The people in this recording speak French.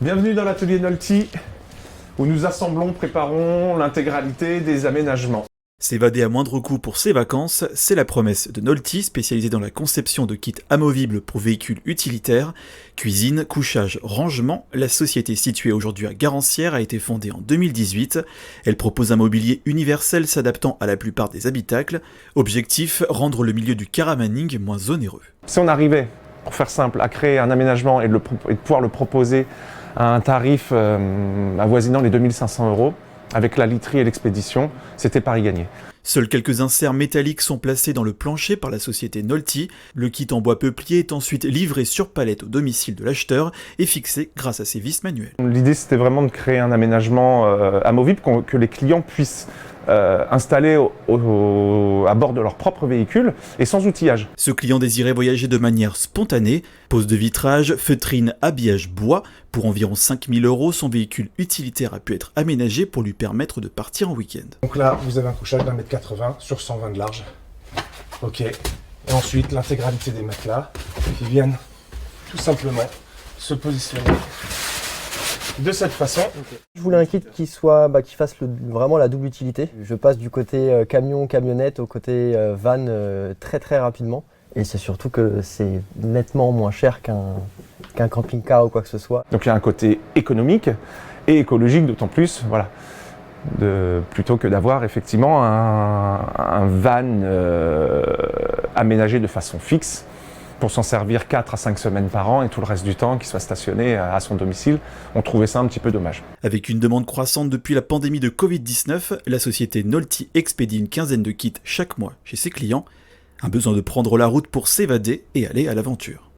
Bienvenue dans l'atelier Nolty, où nous assemblons, préparons l'intégralité des aménagements. S'évader à moindre coût pour ses vacances, c'est la promesse de Nolty, spécialisée dans la conception de kits amovibles pour véhicules utilitaires. Cuisine, couchage, rangement, la société située aujourd'hui à Garancières a été fondée en 2018. Elle propose un mobilier universel s'adaptant à la plupart des habitacles. Objectif, rendre le milieu du caravaning moins onéreux. Si on arrivait, pour faire simple, à créer un aménagement et de pouvoir le proposer à un tarif avoisinant les 2500 €, avec la literie et l'expédition, c'était pari gagné. Seuls quelques inserts métalliques sont placés dans le plancher par la société Nolty. Le kit en bois peuplier est ensuite livré sur palette au domicile de l'acheteur et fixé grâce à ses vis manuelles. L'idée, c'était vraiment de créer un aménagement amovible que les clients puissent installer à bord de leur propre véhicule et sans outillage. Ce client désirait voyager de manière spontanée. Pose de vitrage, feutrine, habillage bois. Pour environ 5 000 €, son véhicule utilitaire a pu être aménagé pour lui permettre de partir en week-end. Donc là, vous avez un couchage d'1,80 m sur 120 de large. Ok. Et ensuite, l'intégralité des matelas qui viennent tout simplement se positionner de cette façon. Je voulais un kit qui fasse vraiment la double utilité. Je passe du côté camion, camionnette au côté van très rapidement. Et c'est surtout que c'est nettement moins cher qu'un camping-car ou quoi que ce soit. Donc il y a un côté économique et écologique d'autant plus, voilà, plutôt que d'avoir effectivement un van aménagé de façon fixe pour s'en servir 4 à 5 semaines par an et tout le reste du temps qu'il soit stationné à son domicile. On trouvait ça un petit peu dommage. Avec une demande croissante depuis la pandémie de Covid-19, la société Nolty expédie une quinzaine de kits chaque mois chez ses clients. Un besoin de prendre la route pour s'évader et aller à l'aventure.